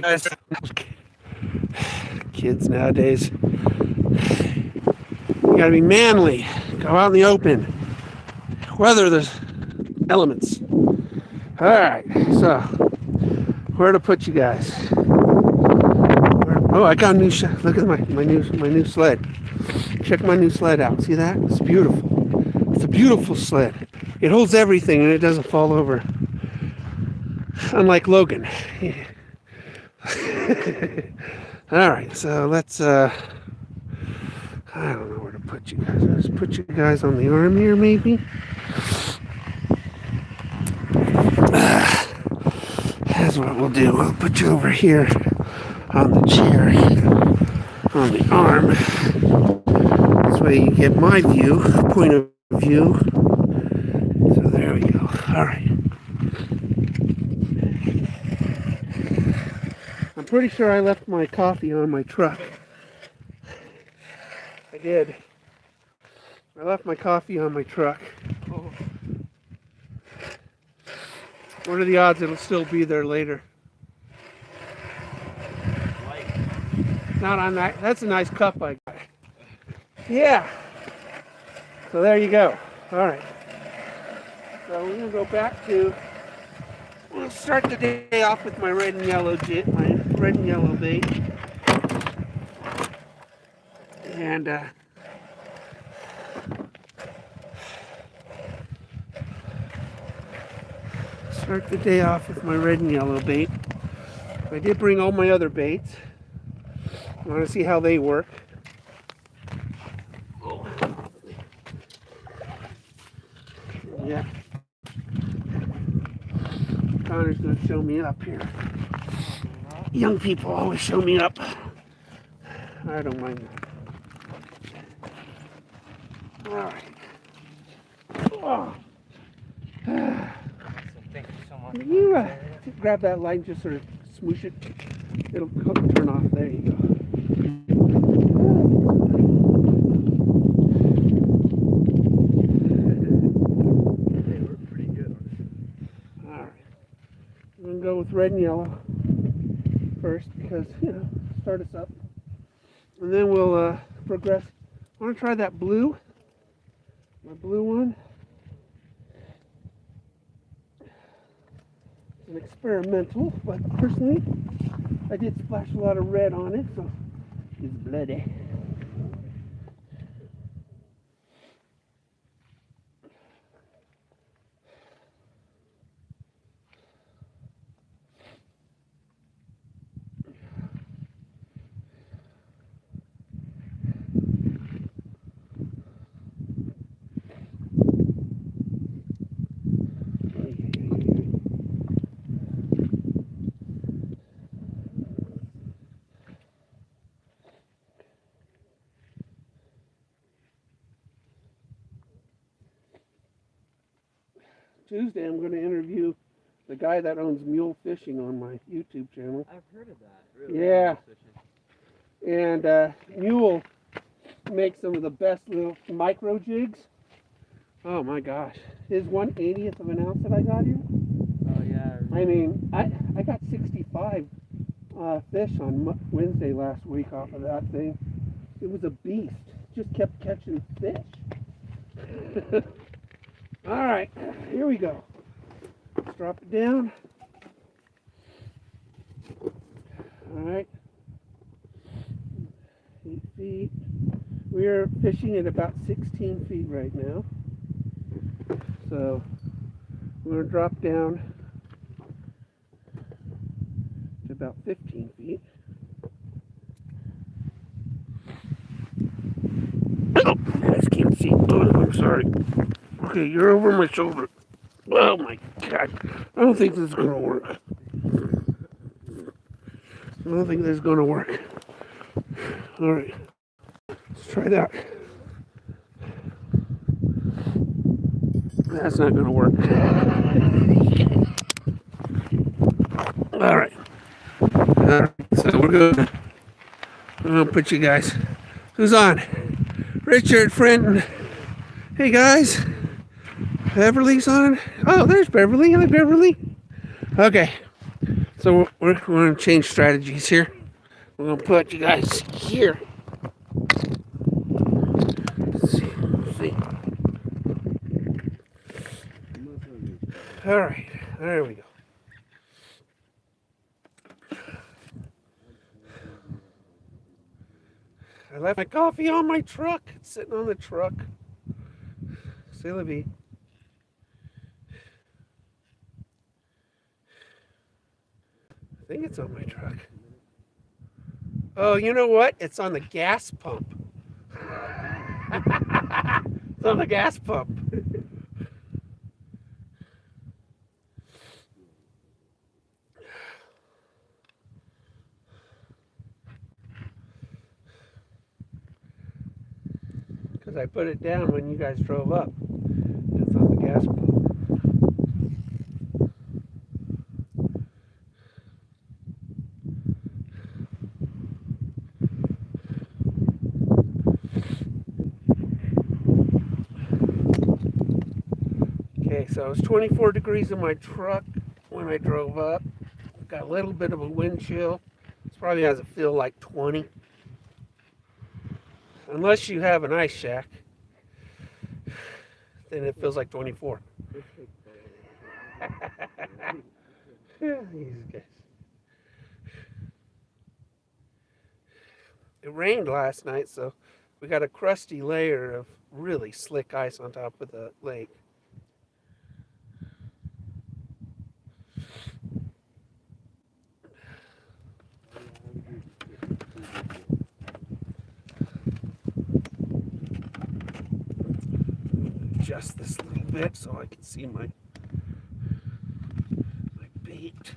guys. Kids nowadays, you gotta be manly. Go out in the open. Weather the elements. All right. So, where to put you guys? Oh, I got a new. Look at my new sled. Check my new sled out. See that? It's beautiful. It's a beautiful sled. It holds everything and it doesn't fall over. Unlike Logan. All right, so let's I don't know where to put you guys. Let's put you guys on the arm here, maybe. That's what we'll do. We'll put you over here on the chair, on the arm. This way you get my view, point of view. So there we go. All right. I'm pretty sure I left my coffee on my truck. I did. I left my coffee on my truck. What are the odds it'll still be there later? Not on that. That's a nice cup I got. Yeah. So there you go. All right. So we're gonna go back to. We'll start the day off with my red and yellow bait, and start the day off with my red and yellow bait. I did bring all my other baits. I want to see how they work. Yeah. Connor's going to show me up here. Young people always show me up. I don't mind that. All right. Oh. Thank you so much. Can you grab that light and just sort of smoosh it? It'll turn off. There you go. They were pretty good. All right. I'm going to go with red and yellow first because, start us up. And then we'll progress. I want to try that blue. My blue one. It's an experimental, but personally, I did splash a lot of red on it, so it's bloody. Tuesday, I'm going to interview the guy that owns Mule Fishing on my YouTube channel. I've heard of that. Really? Yeah. And Mule makes some of the best little micro jigs. Oh my gosh. His 1/80th of an ounce that I got here. Oh yeah. I mean, I got 65 fish on Wednesday last week off of that thing. It was a beast. Just kept catching fish. All right, here we go. Let's drop it down. All right. 8 feet. We're fishing at about 16 feet right now. So we're going to drop down to about 15 feet. Oh, you guys can't see. Oh, I'm sorry. Okay, you're over my shoulder. Oh my God. I don't think this is going to work. I don't think this is going to work. All right. Let's try that. That's not going to work. All right. All right. So we're going to put you guys. Who's on? Richard, Frenton. Hey guys. Beverly's on. Oh, there's Beverly. Hi, Beverly. Okay. So we're going to change strategies here. We're going to put you guys here. See. All right, there we go. I left my coffee on my truck. It's sitting on the truck. C'est la vie. I think it's on my truck. Oh, you know what? It's on the gas pump. It's on the gas pump. Because I put it down when you guys drove up. It's on the gas pump. Okay, so it was 24 degrees in my truck when I drove up. Got a little bit of a wind chill. This probably has a feel like 20. Unless you have an ice shack, then it feels like 24. These guys. It rained last night, so we got a crusty layer of really slick ice on top of the lake. Adjust this a little bit so I can see my bait.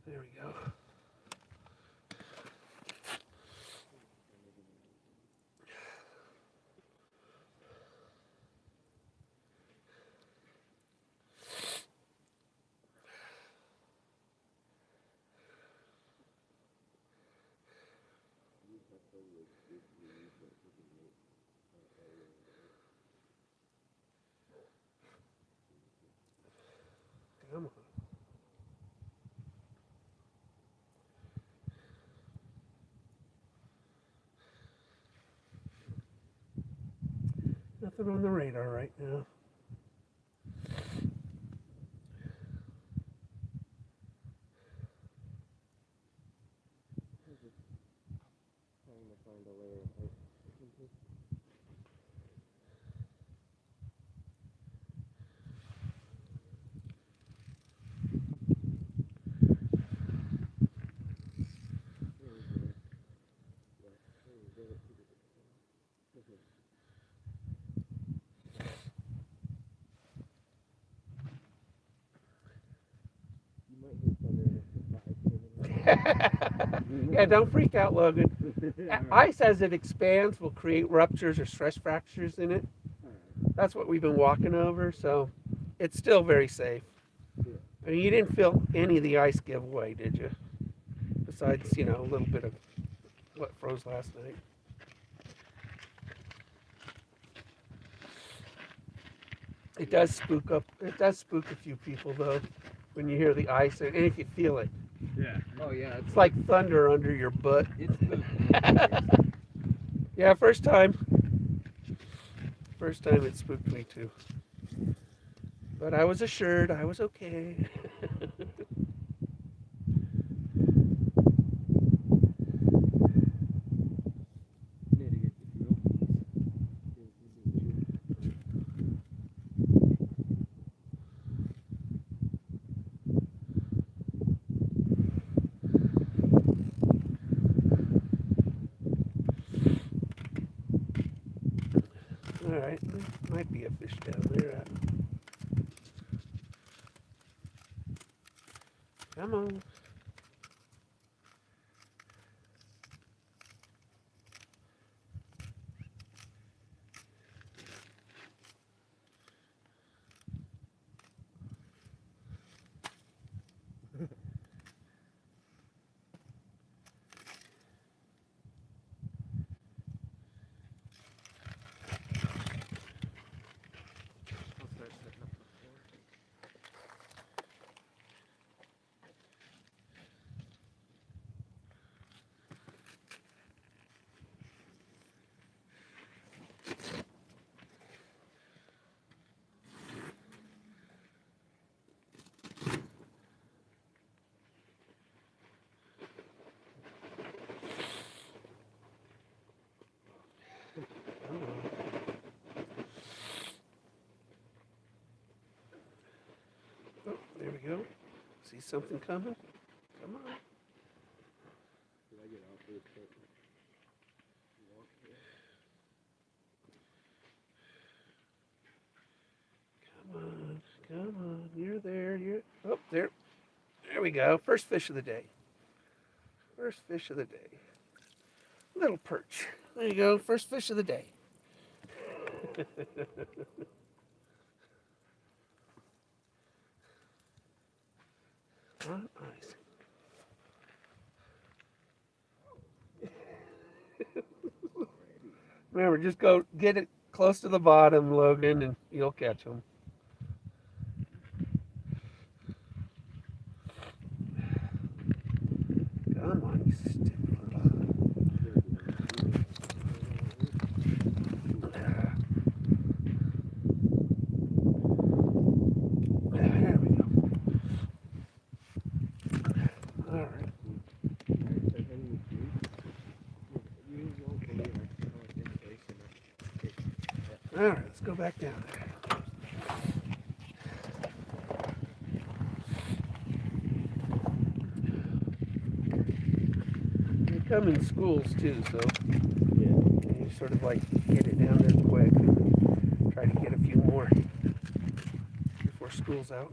There we go. Come on. Nothing on the radar right now. Yeah, don't freak out, Logan. Ice as it expands will create ruptures or stress fractures in it. That's what we've been walking over, so it's still very safe. I mean, you didn't feel any of the ice give away, did you? Besides, a little bit of what froze last night. It does spook a few people though, when you hear the ice and if you feel it. Yeah. Oh yeah. It's like thunder under your butt. It's good. Yeah, first time it spooked me too. But I was assured I was okay. All right, there might be a fish down there. Come on. you go. See something coming? Come on. Did I get out for the trip? Come on. Come on. You're there. You're. Oh, there. There we go. First fish of the day. First fish of the day. Little perch. There you go. First fish of the day. On ice. Remember, just go get it close to the bottom, Logan, and you'll catch them. Come on, you stupid. There we go. All right. All right, let's go back down there. They come in schools too, so you sort of like get it down there quick and try to get a few more before school's out.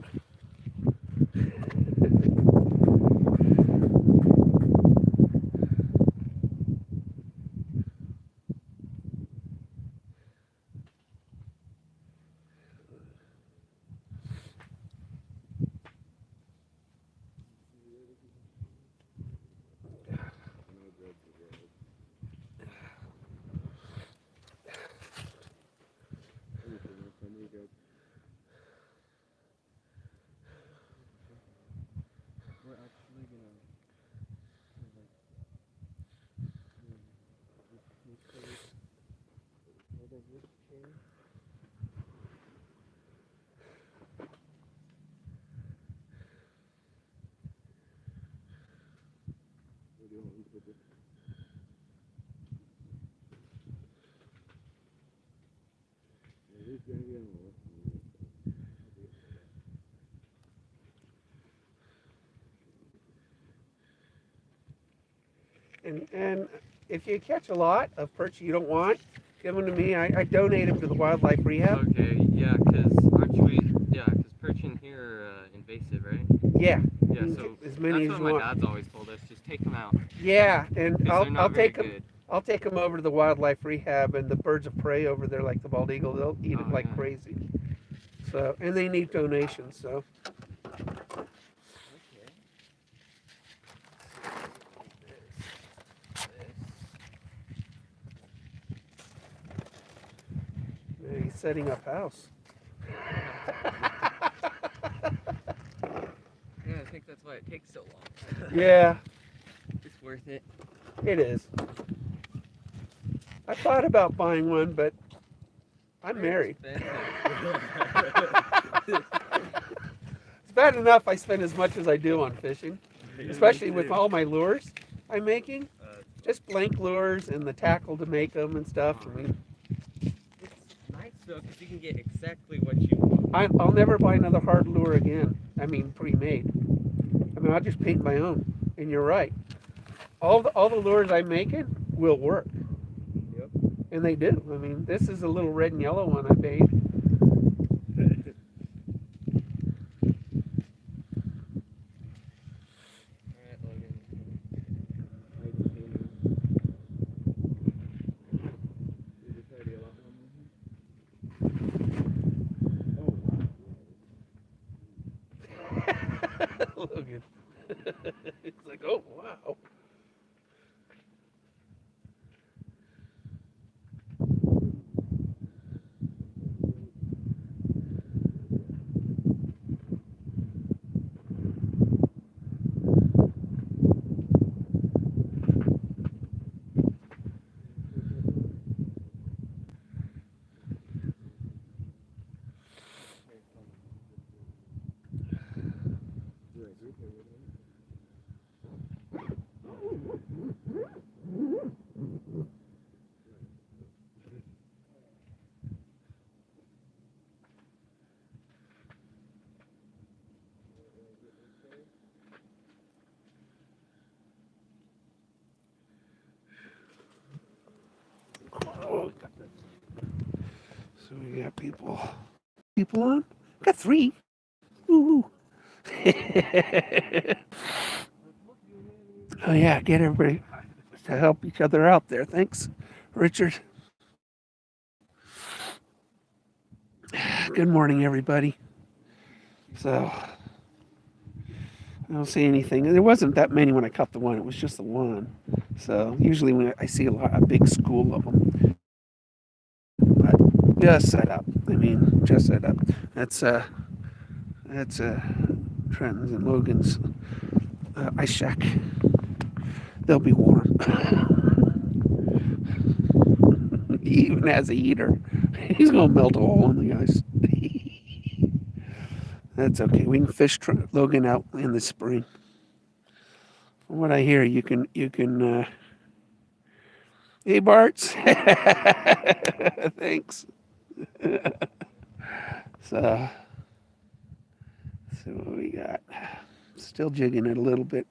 And if you catch a lot of perch you don't want, give them to me. I donate them to the wildlife rehab. Okay, yeah, because aren't we? Yeah, because perch in here are invasive, right? Yeah. Yeah, so as many that's as what you my want. dad's always told us. Just take them out. Yeah, and Because they're not I'll very take them. good. I'll take them over to the wildlife rehab, and the birds of prey over there, like the bald eagle, they'll eat it Oh, like yeah. crazy. So, and they need donations. So, yeah, he's setting up house. Yeah, I think that's why it takes so long. Yeah, It's worth it. it is. I thought about buying one, but I'm married. It's It's bad enough I spend as much as I do on fishing, especially with all my lures I'm making. Just blank lures and the tackle to make them and stuff. I mean, It's nice though, because you can get exactly what you want. I'll never buy another hard lure again. I mean, pre-made. I mean, I'll just paint my own. And you're right. All the lures I'm making will work. Yep. And they do. I mean, this is a little red and yellow one I made. Alright, Logan. I just came in. Did you try to get a lot more? Oh, wow. Logan. It's like, oh, wow. We got people on. Got 3. Ooh. Oh yeah, get everybody to help each other out there. Thanks, Richard. Good morning, everybody. So I don't see anything. There wasn't that many when I caught the one. It was just the one. So usually when I see a big school of them, but just set up. Just set up. That's Trenton's and Logan's ice shack. They'll be warm. He even has a heater. He's gonna melt a hole in the ice. That's okay. We can fish Logan out in the spring. From what I hear, you can. Hey, Barts. Thanks. So, let's see what we got. Still jigging it a little bit.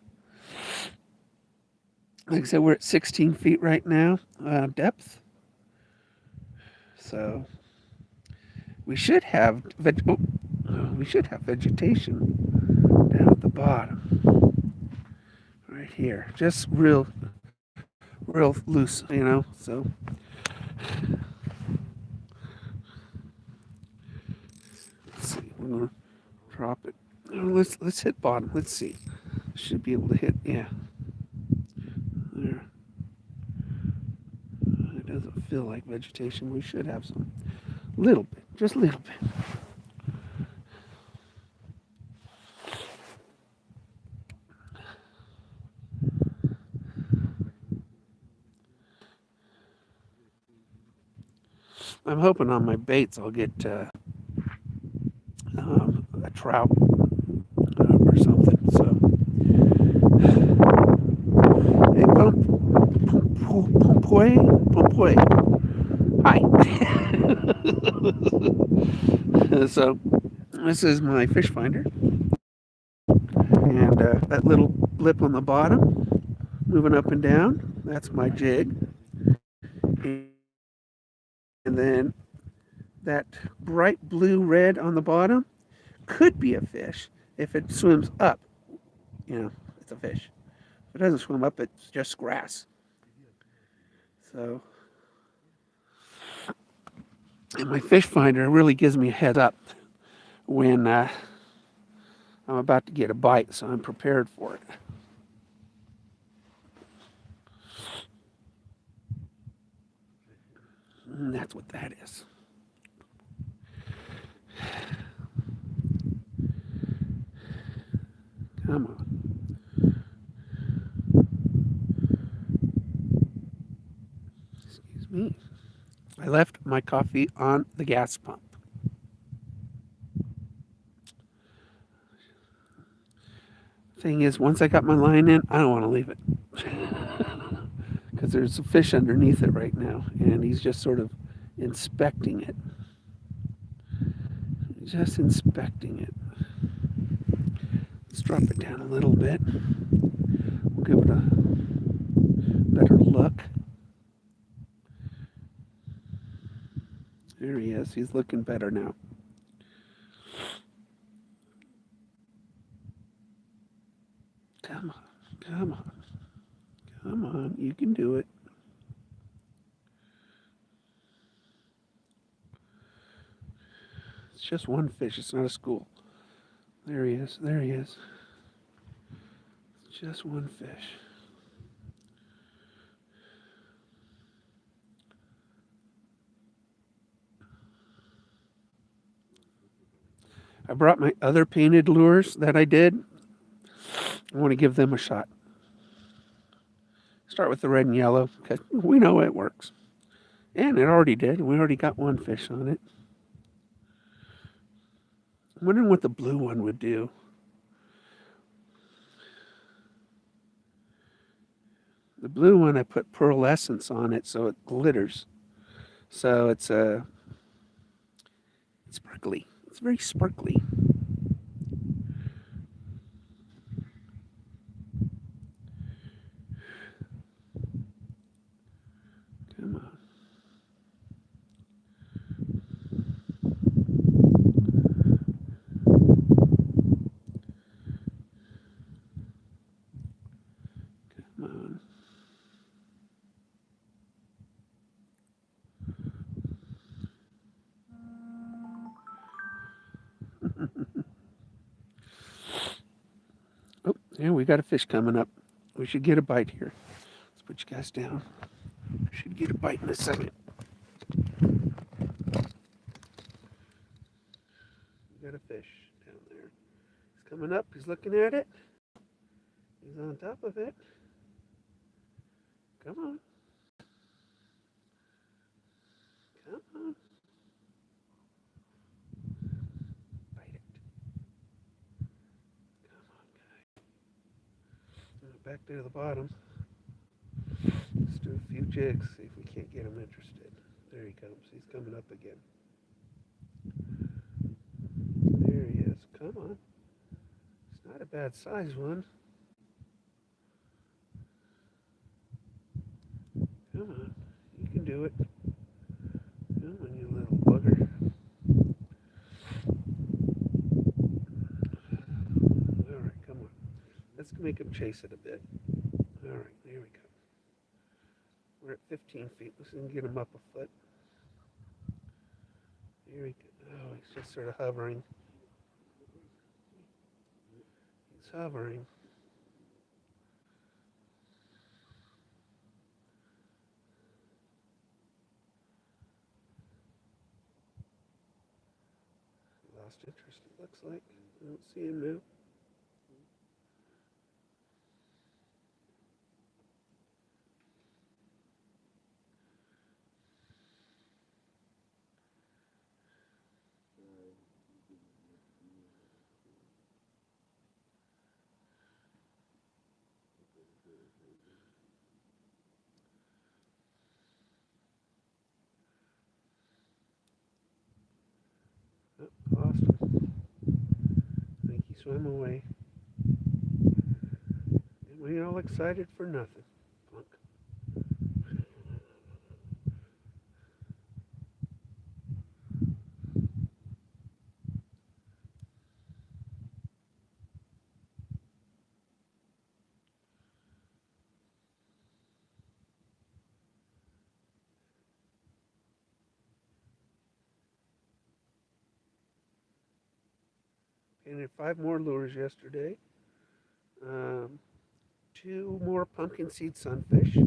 Like I said, we're at 16 feet right now, depth. So we should have vegetation down at the bottom, right here, just real loose, So let's see, we're gonna drop it. Let's hit bottom. Let's see. Should be able to hit. Yeah, there. It doesn't feel like vegetation. We should have some, little bit, just a little bit. I'm hoping on my baits I'll get a trout or something. So, hey, Pompoy. Hi. So, this is my fish finder, and that little blip on the bottom, moving up and down. That's my jig, and then that bright blue red on the bottom could be a fish. If it swims up, it's a fish. If it doesn't swim up, it's just grass. So, and my fish finder really gives me a heads up when I'm about to get a bite, so I'm prepared for it. And that's what that is. Come on. Excuse me. I left my coffee on the gas pump. Thing is, once I got my line in, I don't want to leave it. Because there's a fish underneath it right now, and he's just sort of inspecting it. Just inspecting it. Let's drop it down a little bit. We'll give it a better look. There he is. He's looking better now. Come on. You can do it. It's just one fish. It's not a school. There he is. It's just one fish. I brought my other painted lures that I did. I want to give them a shot. Start with the red and yellow, because we know it works. And it already did. We already got one fish on it. I'm wondering what the blue one would do. The blue one, I put pearlescence on it so it glitters. So it's sparkly. It's very sparkly. Come on. Yeah, we got a fish coming up. We should get a bite here. Let's put you guys down. We should get a bite in a second. We got a fish down there. He's coming up. He's looking at it. He's on top of it. Come on. Come on. Bite it. Come on, guy. Back to the bottom. Let's do a few jigs, see if we can't get him interested. There he comes. He's coming up again. There he is. Come on. It's not a bad size one. Come on. You can do it. Come on, you little bugger. All right, come on. Let's make him chase it a bit. All right, there we go. We're at 15 feet. Let's see if we can get him up a foot. Here we go. Oh, he's just sort of hovering. He's hovering. Lost interest, it looks like. I don't see him now. Oh, lost him. I think he swam away. And we all excited for nothing. Plunk. Painted 5 more lures yesterday. 2 more pumpkin seed sunfish. I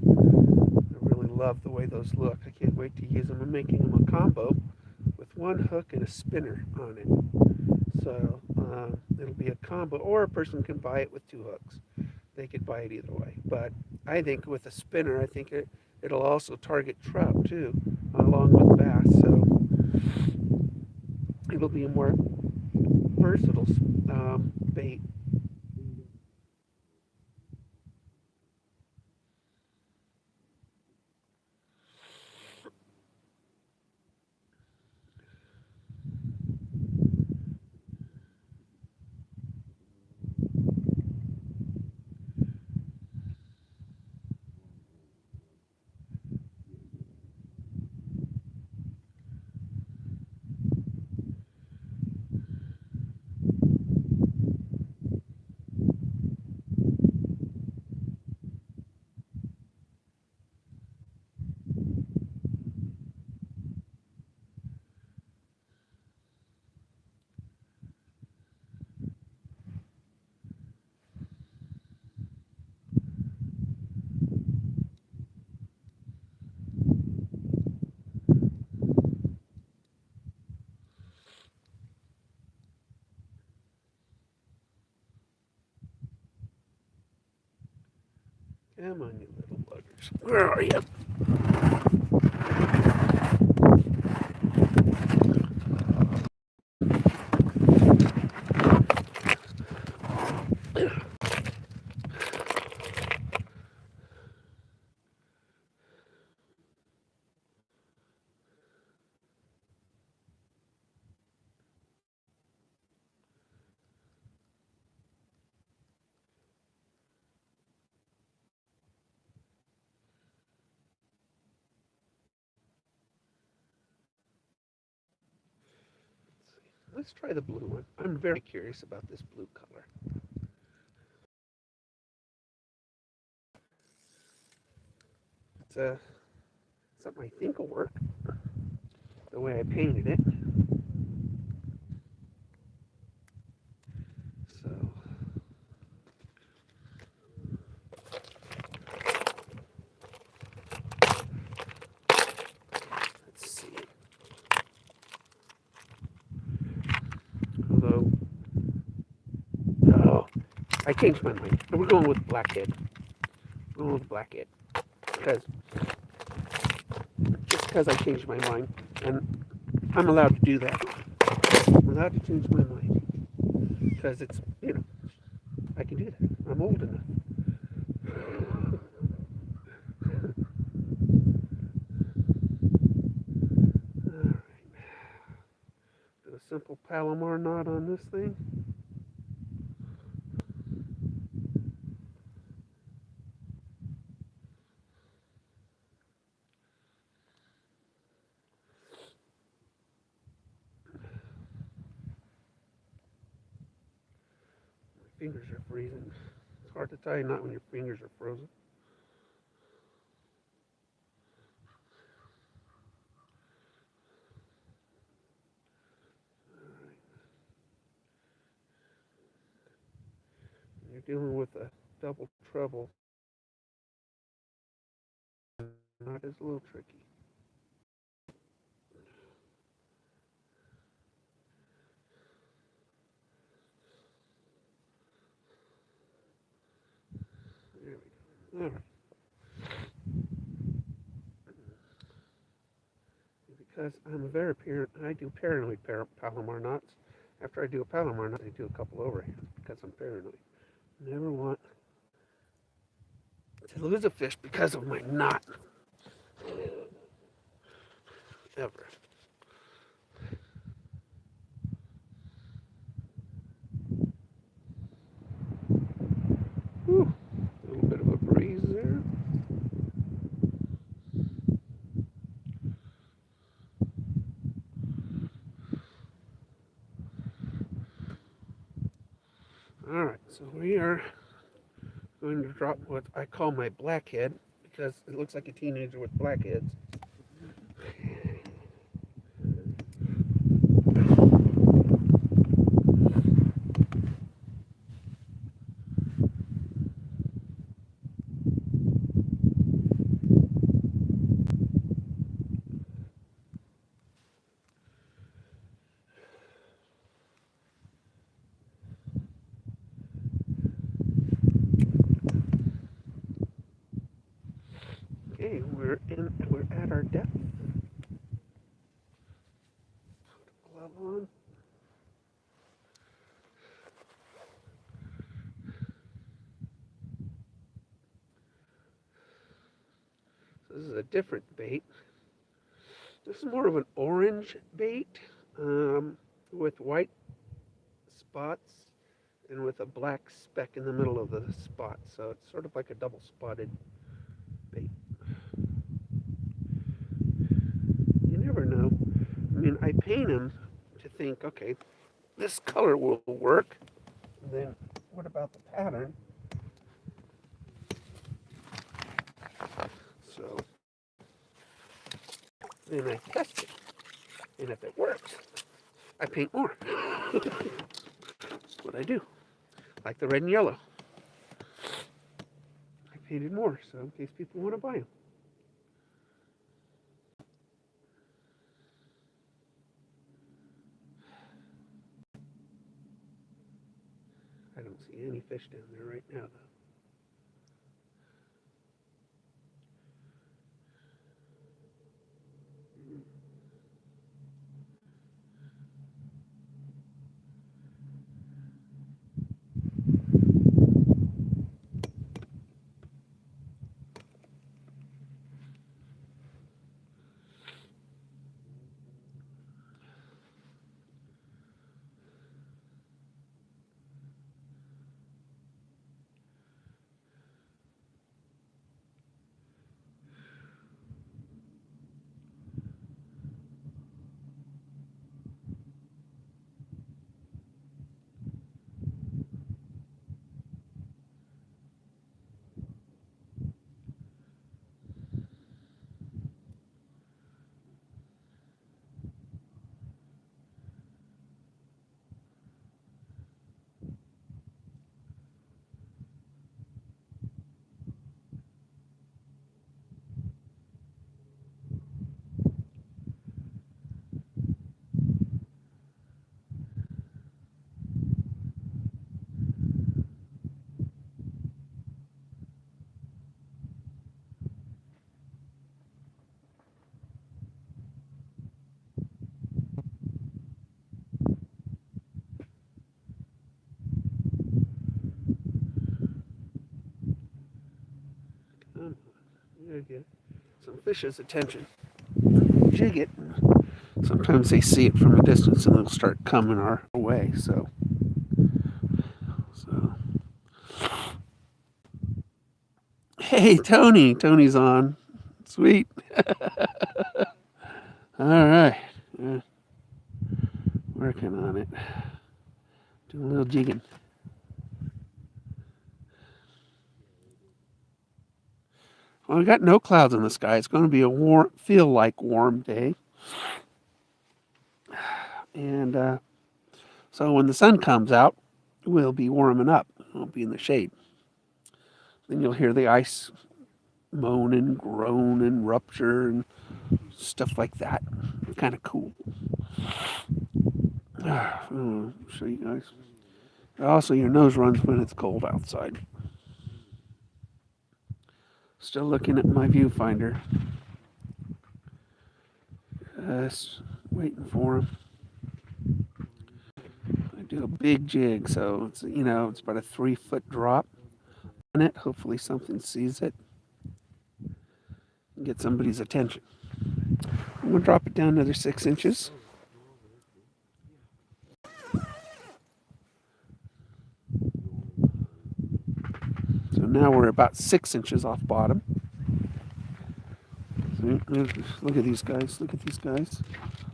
really love the way those look. I can't wait to use them. I'm making them a combo with 1 hook and a spinner on it. So it'll be a combo, or a person can buy it with 2 hooks. They could buy it either way. But I think with a spinner, I think it'll also target trout too, along with bass. So it'll be a more versatile bait. Come on, you little buggers. Where are you? Let's try the blue one. I'm very curious about this blue color. It's something I think will work the way I painted it. So I changed my mind. We're going with blackhead. We're going with blackhead. Just because I changed my mind. And I'm allowed to do that. I'm allowed to change my mind. Because it's, I can do that. I'm old enough. Alright. Do a simple Palomar knot on this thing. My fingers are freezing. It's hard to tie a knot when your fingers are frozen. You're dealing with a double treble. Knot is a little tricky. There we go. All right. Because I'm a very parent, I do paranoid Palomar knots. After I do a Palomar knot, I do a couple overhands because I'm paranoid. Never want to lose a fish because of my knot. Ever. Whew. A little bit of a breeze there. All right, so we are going to drop what I call my blackhead because it looks like a teenager with blackheads. Okay, we're at our depth. Put a glove on. This is a different bait. This is more of an orange bait with white spots and with a black speck in the middle of the spot. So it's sort of like a double spotted bait. You never know. I mean, I paint them to think, okay, this color will work. And then what about the pattern? So then I test it. And if it works, I paint more. That's what I do. Like the red and yellow. I painted more, so in case people want to buy them. I don't see any fish down there right now, though. to get some fish's attention. Jig it. Sometimes they see it from a distance and they'll start coming our way. So. Hey, Tony. Tony's on. Sweet. All right. Working on it. Doing a little jigging. Well, we got no clouds in the sky. It's going to be a feel like warm day. And so when the sun comes out, we'll be warming up. We'll be in the shade. Then you'll hear the ice moan and groan and rupture and stuff like that. It's kind of cool. I'll show you guys. Also, your nose runs when it's cold outside. Still looking at my viewfinder. Just waiting for him. I do a big jig, so it's it's about a 3-foot drop on it. Hopefully something sees it and get somebody's attention. I'm gonna drop it down another 6 inches. So now we're about 6 inches off bottom. See? Look at these guys. Look at these guys.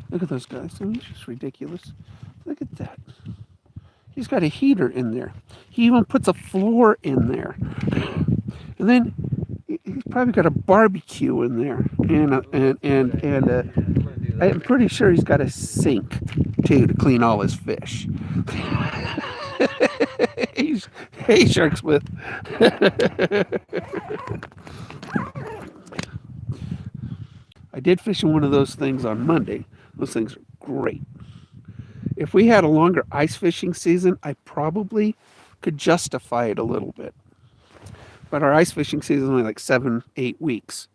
Look at those guys. I mean, it's just ridiculous. Look at that. He's got a heater in there. He even puts a floor in there. And then he's probably got a barbecue in there. And I'm pretty sure he's got a sink too to clean all his fish. Hey, Shark Smith. I did fish in one of those things on Monday. Those things are great. If we had a longer ice fishing season, I probably could justify it a little bit. But our ice fishing season is only like 7-8 weeks.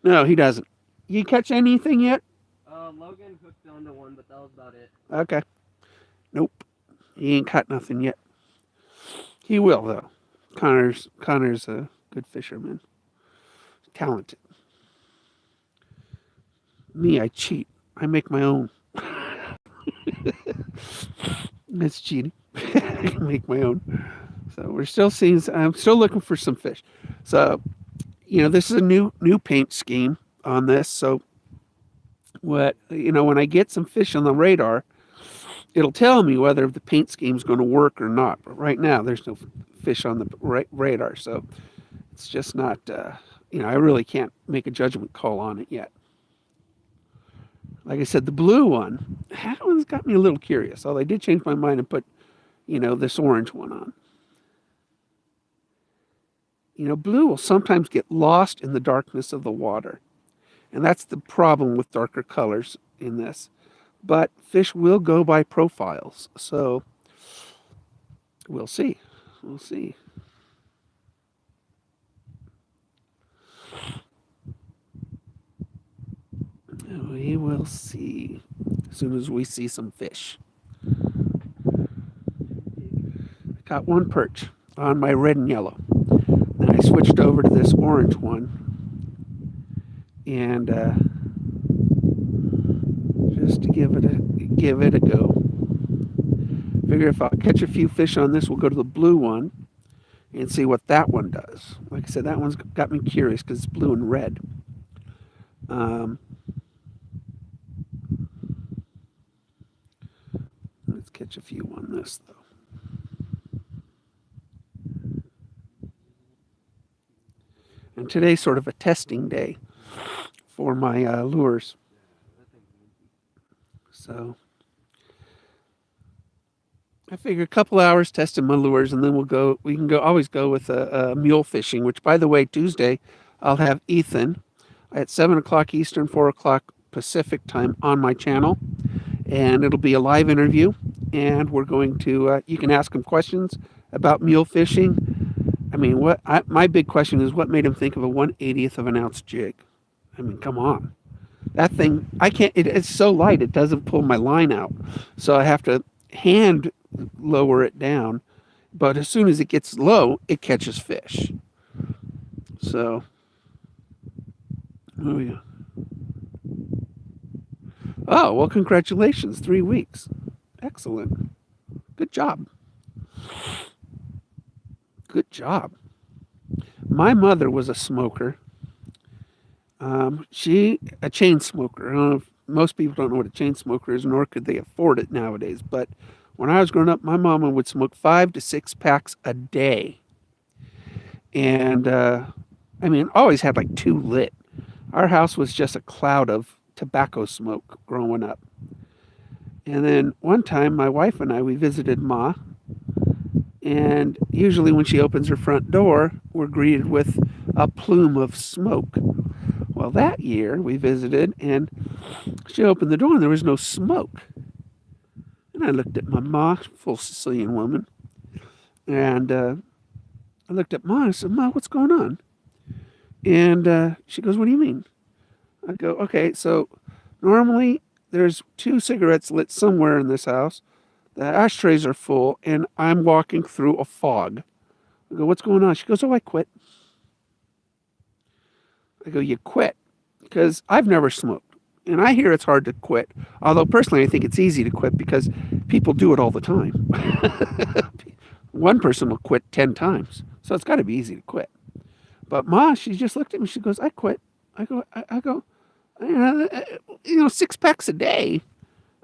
No, he doesn't. You catch anything yet? Logan hooked onto one, but that was about it. Okay. Nope. He ain't caught nothing yet. He will, though. Connor's a good fisherman. Talented. Me, I cheat. I make my own. That's cheating. I make my own. So we're still seeing. I'm still looking for some fish. So, this is a new paint scheme on this. So, when I get some fish on the radar, it'll tell me whether the paint scheme is going to work or not. But right now, there's no fish on the radar, so it's just not. I really can't make a judgment call on it yet. Like I said, the blue one, that one's got me a little curious. Although I did change my mind and put, this orange one on. Blue will sometimes get lost in the darkness of the water. And that's the problem with darker colors in this. But fish will go by profiles. So we'll see. We'll see. We will see as soon as we see some fish. I got one perch on my red and yellow. Then I switched over to this orange one, and just to give it a go. Figure if I'll catch a few fish on this, we'll go to the blue one and see what that one does. Like I said, that one's got me curious because it's blue and red. Let's catch a few on this, though. And today's sort of a testing day for my lures. So I figure a couple hours testing my lures, and then we can always go with a mule fishing, which, by the way, Tuesday, I'll have Ethan at 7 o'clock Eastern, 4 o'clock Pacific time on my channel. And it'll be a live interview, and we're going to, you can ask him questions about mule fishing. I mean, my big question is what made him think of a 1/80th of an ounce jig? I mean, come on. That thing, it's so light, it doesn't pull my line out. So I have to hand lower it down, but as soon as it gets low, it catches fish. So, oh yeah. Oh, well, congratulations. 3 weeks. Excellent. Good job. Good job. My mother was a smoker. She a chain smoker. I don't know if most people don't know what a chain smoker is, nor could they afford it nowadays. But when I was growing up, my mama would smoke 5 to 6 packs a day, and I mean, always had like two lit. Our house was just a cloud of tobacco smoke growing up. And then one time, my wife and I we visited Ma, and usually when she opens her front door, we're greeted with a plume of smoke. Well, that year we visited, and she opened the door, and there was no smoke. And I looked at my ma, full Sicilian woman, and I looked at Ma and I said, "Ma, what's going on?" And she goes, "What do you mean?" I go, "Okay, so normally there's 2 cigarettes lit somewhere in this house. The ashtrays are full, and I'm walking through a fog." I go, "What's going on?" She goes, "Oh, I quit." I go, "You quit?" Because I've never smoked. And I hear it's hard to quit. Although personally, I think it's easy to quit because people do it all the time. One person will quit 10 times. So it's got to be easy to quit. But Ma, she just looked at me. She goes, "I quit." I go, 6 packs a day.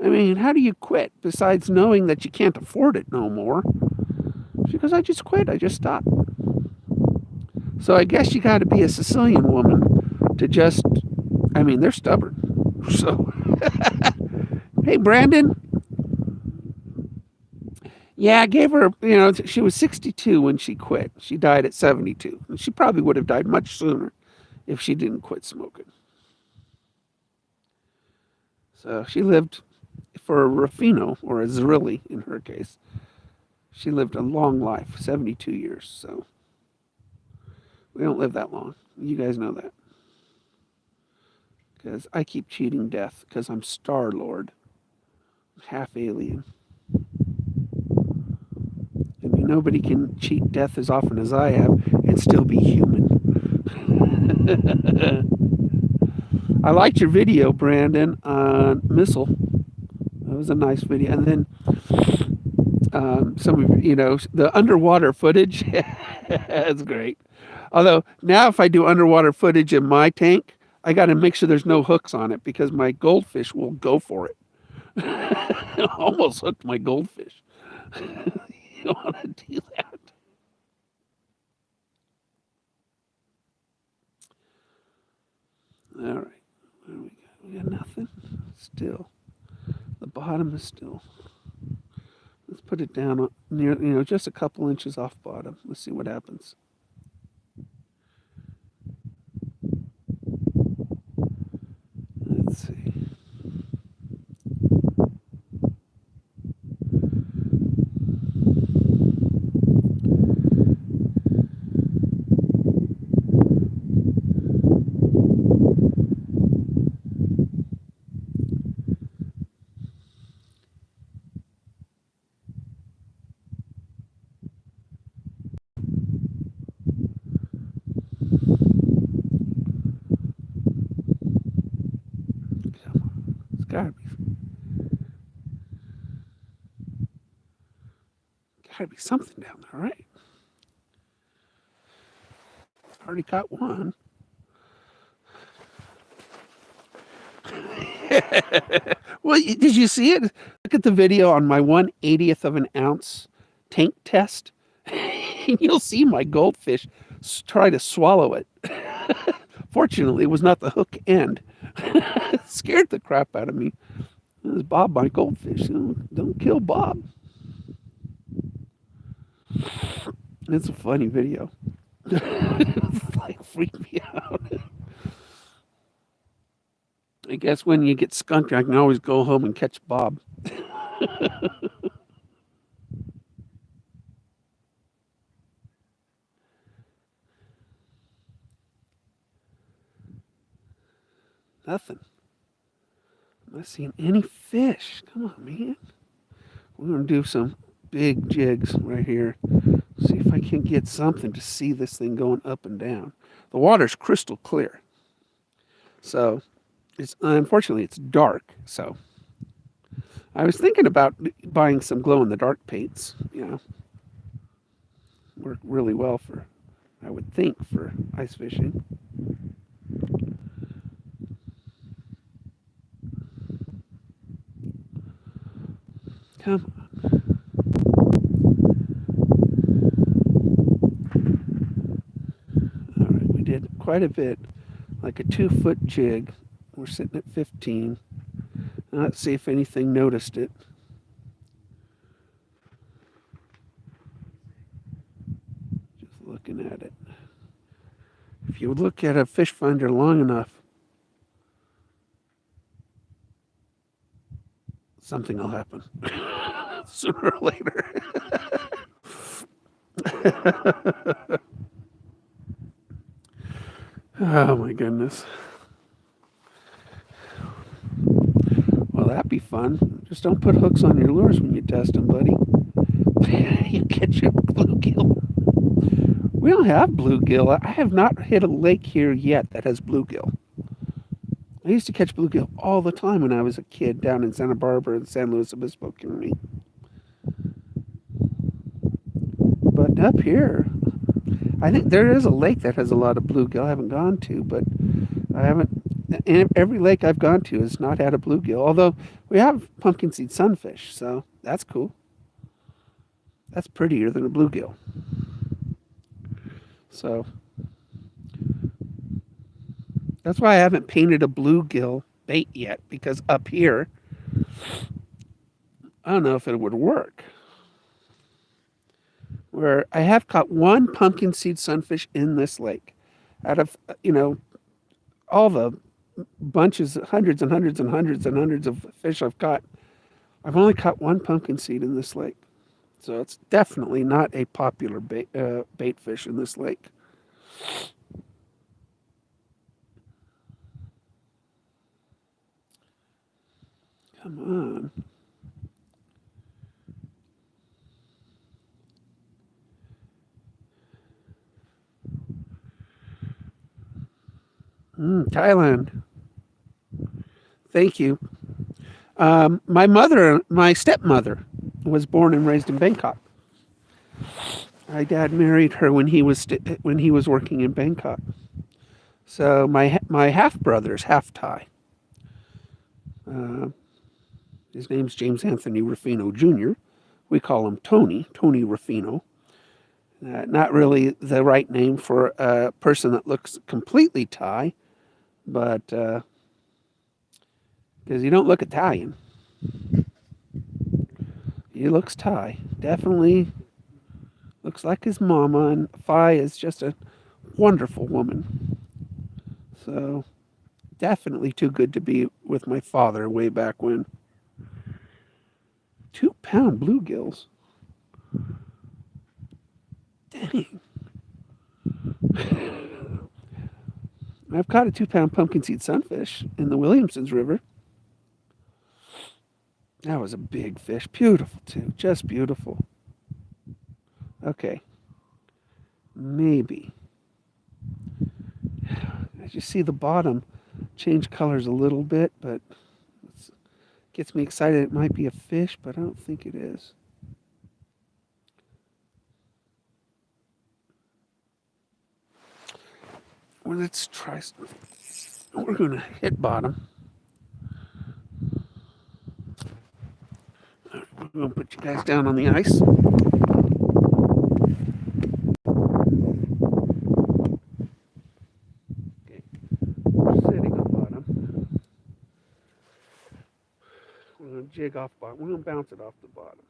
I mean, how do you quit besides knowing that you can't afford it no more? She goes, "I just quit. I just stopped." So I guess you got to be a Sicilian woman to just, I mean, they're stubborn. So, hey, Brandon. Yeah, I gave her, she was 62 when she quit. She died at 72. And she probably would have died much sooner if she didn't quit smoking. So she lived for a Ruffino, or a Zerilli in her case. She lived a long life, 72 years. So we don't live that long. You guys know that. Because I keep cheating death because I'm Star Lord, half alien. I mean, nobody can cheat death as often as I have and still be human. I liked your video, Brandon, on Missile. That was a nice video. And then some of the underwater footage. That's great. Although now, if I do underwater footage in my tank, I got to make sure there's no hooks on it because my goldfish will go for it. I almost hooked my goldfish. You don't want to do that. All right. What do we got? We got nothing. Still. The bottom is still. Let's put it down near, just a couple inches off bottom. Let's see what happens. Let's see. It's gotta be something down there, right? Already caught one. Well, did you see it? Look at the video on my 1/80th of an ounce tank test. You'll see my goldfish try to swallow it. Fortunately, it was not the hook end. It scared the crap out of me. It was Bob, my goldfish. Don't kill Bob. It's a funny video. Like, freaked me out. I guess when you get skunked, I can always go home and catch Bob. Nothing. I'm not seeing any fish. Come on, man. We're going to do some big jigs right here. See if I can get something to see this thing going up and down. The water's crystal clear. So it's unfortunately it's dark. So I was thinking about buying some glow in the dark paints. Work really well for, I would think, for ice fishing. Come on. All right, we did quite a bit, like a 2-foot jig. We're sitting at 15. Now let's see if anything noticed it. Just looking at it. If you look at a fish finder long enough, something will happen sooner or later. Oh my goodness. Well, that'd be fun. Just don't put hooks on your lures when you test them, buddy. You catch a bluegill. We don't have bluegill. I have not hit a lake here yet that has bluegill. I used to catch bluegill all the time when I was a kid down in Santa Barbara and San Luis Obispo County. But up here, I think there is a lake that has a lot of bluegill I haven't gone to, but I haven't. And every lake I've gone to has not had a bluegill, although we have pumpkin seed sunfish, so that's cool. That's prettier than a bluegill. So that's why I haven't painted a bluegill bait yet, because up here, I don't know if it would work. Where I have caught one pumpkin seed sunfish in this lake out of, all the bunches, hundreds and hundreds and hundreds and hundreds of fish I've caught. I've only caught one pumpkin seed in this lake. So it's definitely not a popular bait fish in this lake. Come on. Thailand. Thank you. My stepmother, was born and raised in Bangkok. My dad married her when he was working in Bangkok. So my half brother's half Thai. His name's James Anthony Ruffino Jr. We call him Tony Ruffino. Not really the right name for a person that looks completely Thai, but because he don't look Italian. He looks Thai. Definitely looks like his mama, and Phi is just a wonderful woman. So definitely too good to be with my father way back when. 2-pound bluegills. Dang. I've caught a 2-pound pumpkin seed sunfish in the Williamsons River. That was a big fish. Beautiful, too. Just beautiful. Okay. Maybe. I just see the bottom change colors a little bit, but it gets me excited. It might be a fish, but I don't think it is. Well, let's try something. We're going to hit bottom. We're going to put you guys down on the ice. Okay. We're sitting on bottom. We're going to jig off bottom. We're going to bounce it off the bottom.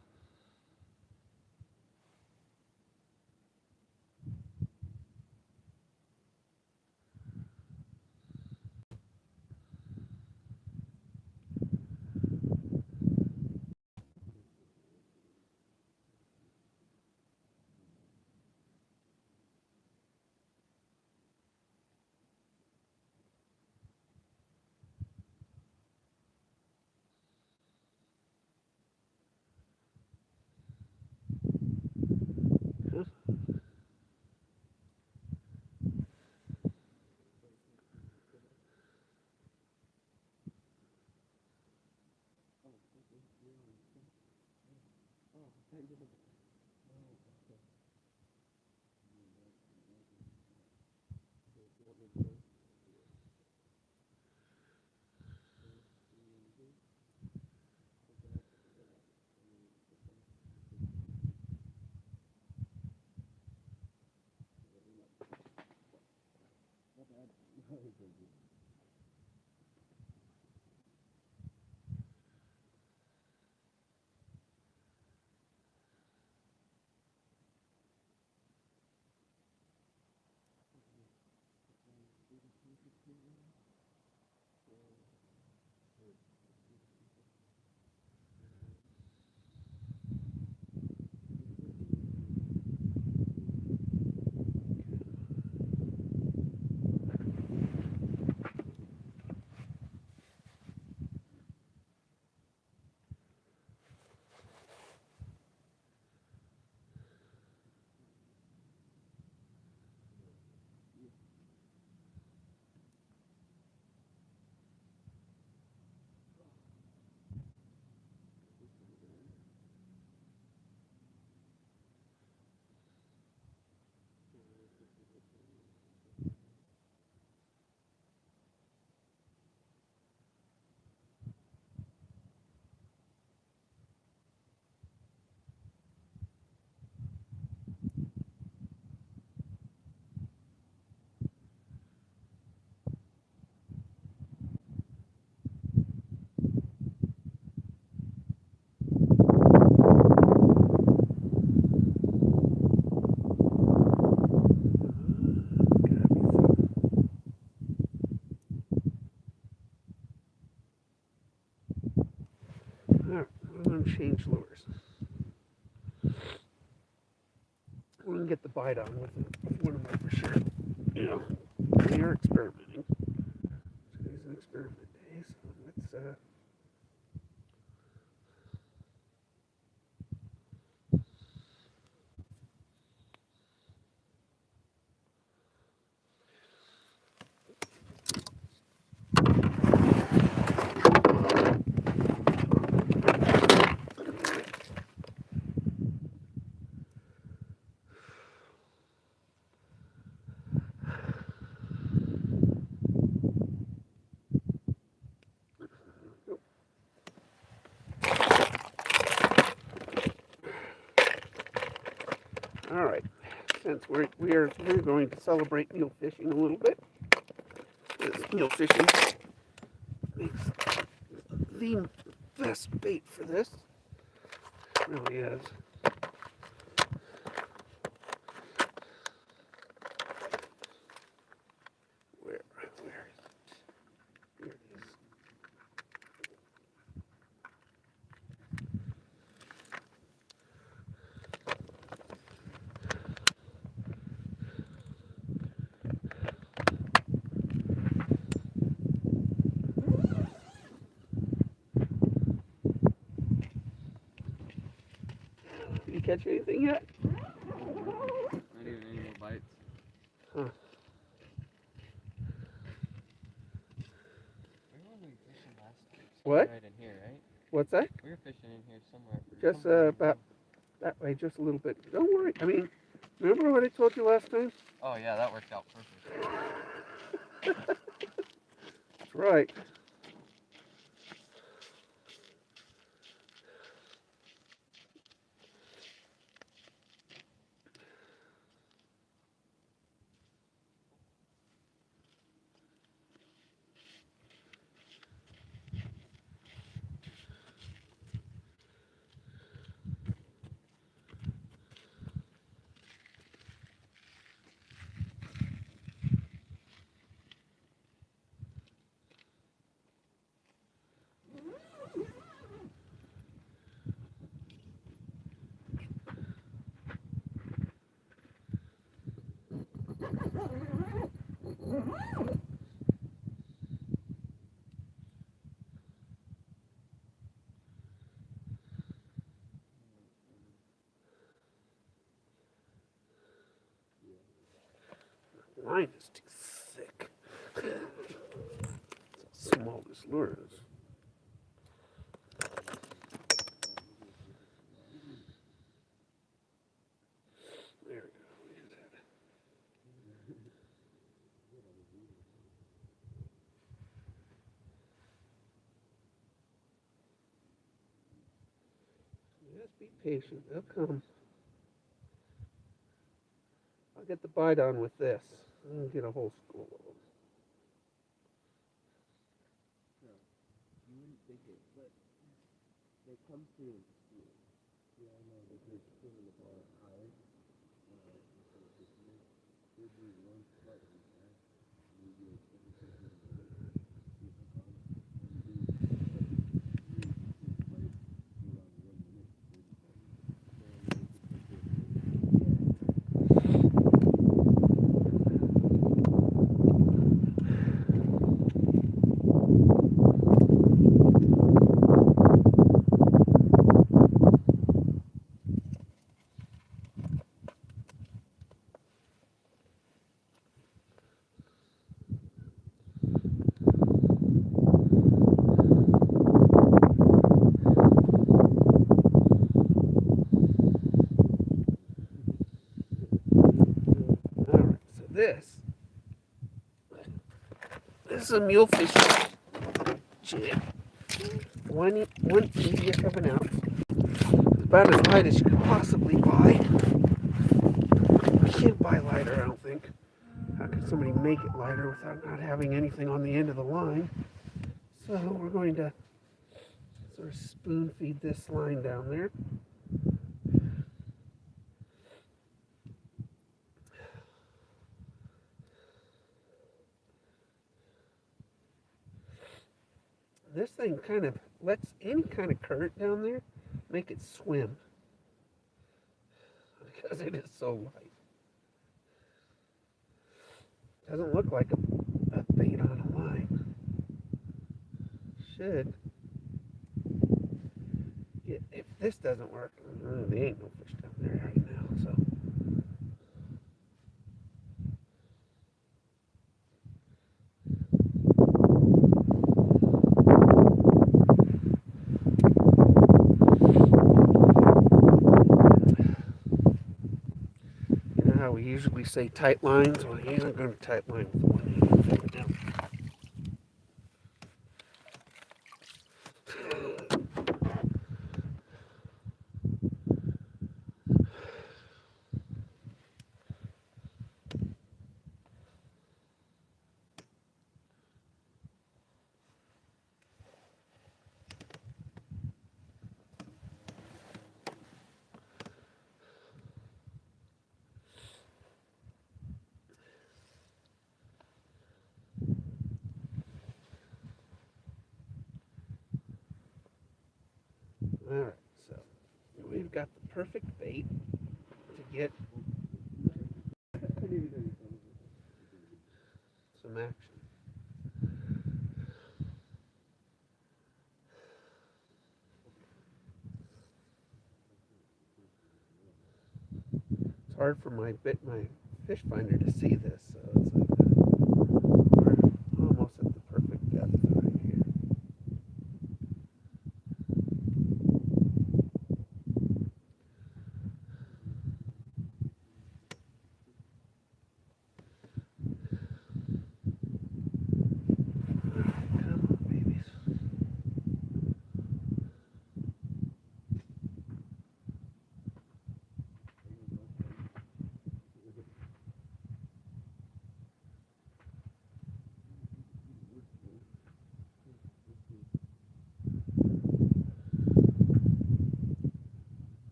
Alright, I'm going to change lures. We can get the bite on with one of my for sure. You know, we are experimenting. Today's an experiment day, so let's all right. Since we're going to celebrate eel fishing a little bit. This eel fishing makes the best bait for this. It really is. Where is it? Here it is. Did you catch anything yet? Not even any more bites. Huh. Where were we fishing last time? What? Right in here, right? What's that? We were fishing in here somewhere. Just somewhere about that way, just a little bit. Don't worry. I mean, remember what I told you last time? Oh yeah, that worked out perfect. That's right. Line is too thick. That's how small this lure is. Just be patient. They'll come. I'll get the bite on with this. I'll get a whole school of them. You wouldn't think it, but they come through in school. Yeah, I know, but they're still in the bar higher. There'd be one spot in there. You'd be like, Alright, so this is a mulefish jig. 1/80th of an ounce. It's about as light as you could possibly buy. I can't buy lighter, I don't think. How could somebody make it lighter without not having anything on the end of the line? So we're going to sort of spoon feed this line down there. This thing kind of lets any kind of current down there make it swim because it is so light. Doesn't look like a bait on a line. Should. Yeah, if this doesn't work, there ain't no fish down there right now. So. How we usually say tight lines. Well, you're not going to tight line with the 180 now. All right, so we've got the perfect bait to get some action. It's hard for my fish finder to see this, so it's like we're almost at the perfect depth right here. Come on, babies.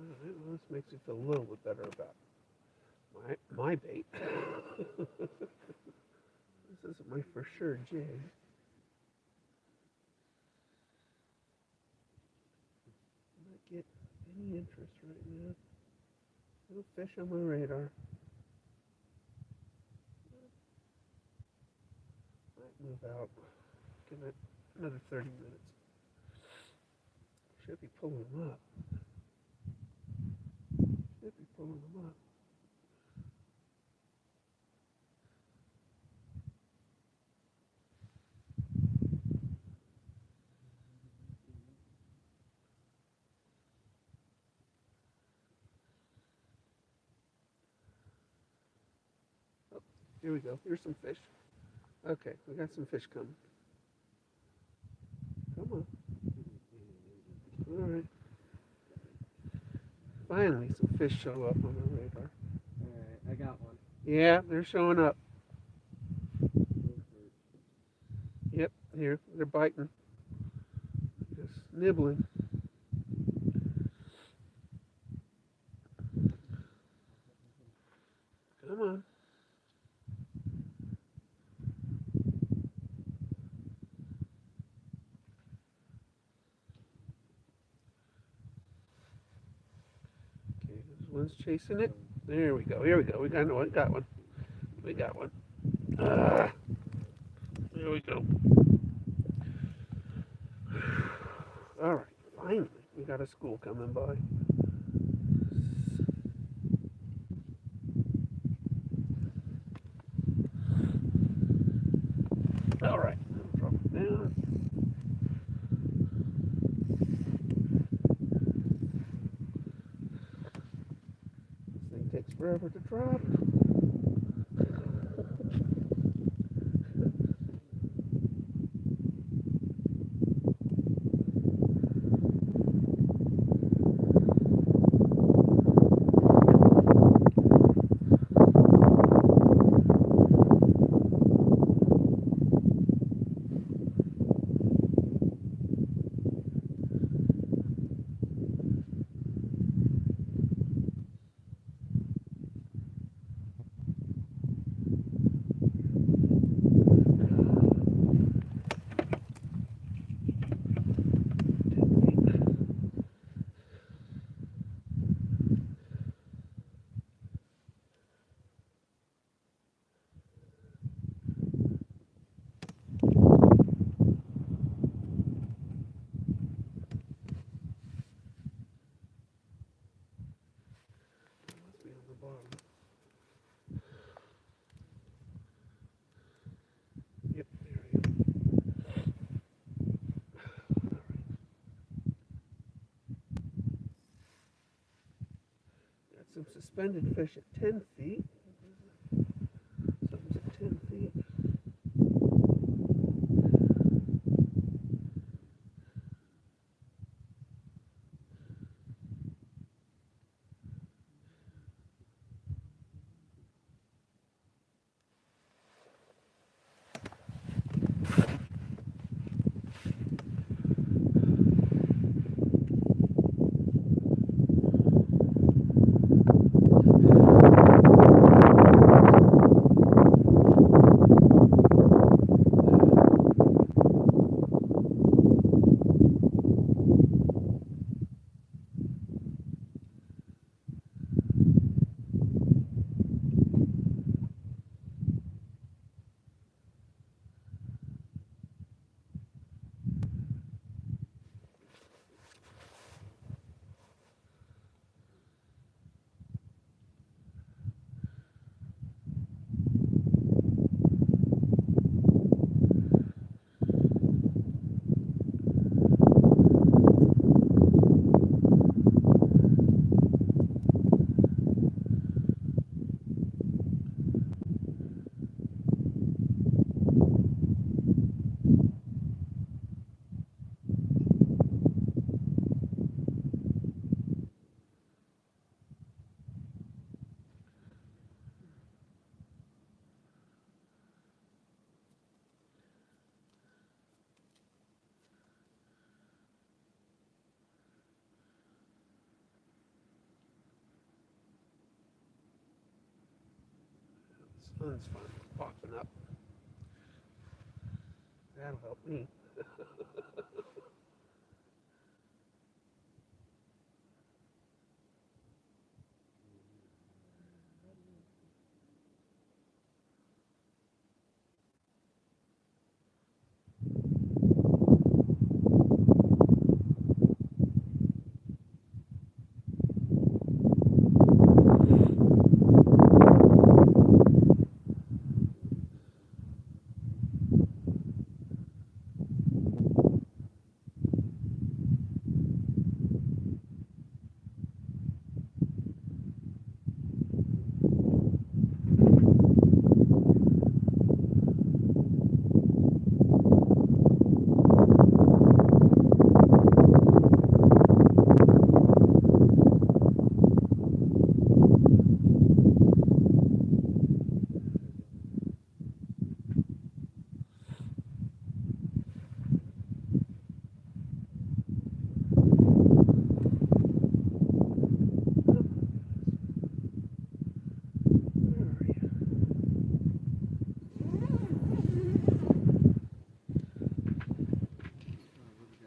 Alright, well, this makes me feel a little bit better about my bait. This isn't my for sure jig. Not get any interest right now. No fish on my radar. Might move out. Give it another 30 minutes. Should be pulling them up. Should be pulling them up. Oh, here we go. Here's some fish. Okay, we got some fish coming. Come on. Alright. Finally, some fish show up on the radar. Alright, I got one. Yeah, they're showing up. Yep, here, they're biting. Just nibbling. Come on. Okay, this one's chasing it. There we go. Here we go. We got one. Got one. We got one. There we go. All right. Finally, we got a school coming by. All right. Drop it down. This thing takes forever to drop. Yep, there we go. Got some suspended fish at 10 feet. Something's at 10 feet. sun's finally popping up. That'll help me.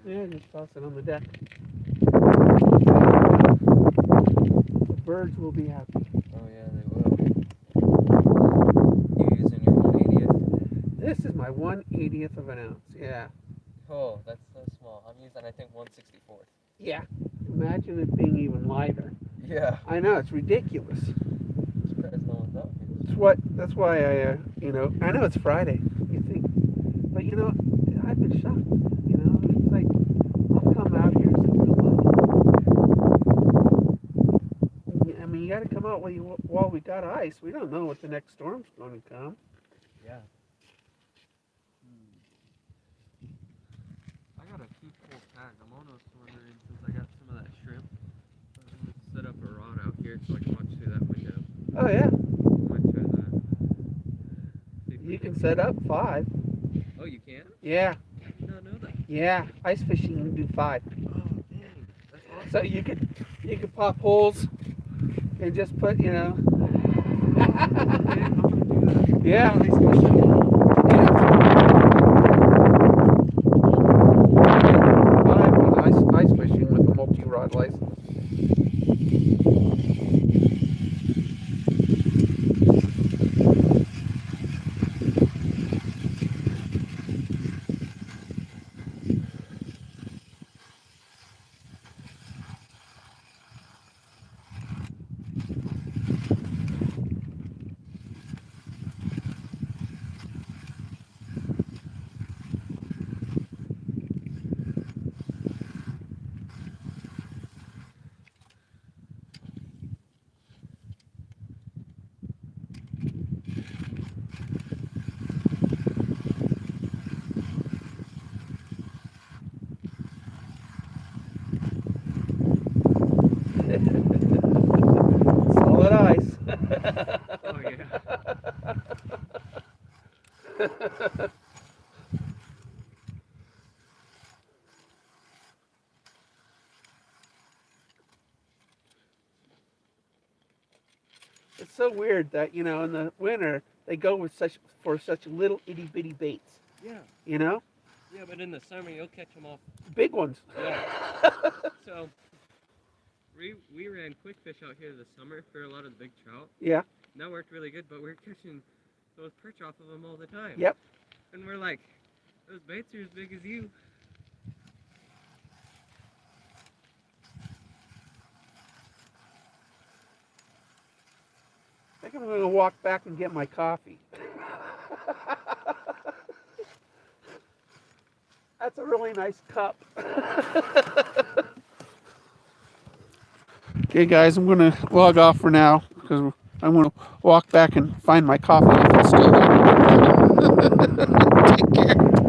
Yeah, just toss it on the deck. The birds will be happy. Oh yeah, they will. You using your 1/80th? This is my 1/80th of an ounce. Yeah. Oh, that's so small. I'm using, I think, 1/64th. Yeah. Imagine it being even lighter. Yeah. I know, it's ridiculous. I'm surprised no one's out here. That's why I I know it's Friday, you think, but I've been shocked. It's like, I'll come out here and say, I mean, you got to come out while we got ice. We don't know what the next storm's going to come. Yeah. I got a 2-pole tag. I'm almost wondering, since I got some of that shrimp, I'm going to set up a rod out here so I can watch through that window. Oh, yeah. I might try that. You can set up 5. Oh, you can? Yeah. I did not know that. Yeah. Ice fishing, you can do 5. Oh, dang. That's awesome. So you could pop holes and just put, Yeah, I'm going to do that. Yeah. Ice fishing. Ice fishing with a multi-rod license. Solid ice. Oh, yeah. It's so weird that, in the winter, they go with such little itty bitty baits, Yeah. Yeah, Yeah, but in the summer, you'll catch them off. big ones. Yeah. So, we ran quick fish out here this summer for a lot of the big trout. Yeah. And that worked really good, but we're catching those perch off of them all the time. Yep. And we're like, those baits are as big as you. I think I'm going to walk back and get my coffee. That's a really nice cup. Okay, guys, I'm going to log off for now because I'm going to walk back and find my coffee if it's still there. Take care.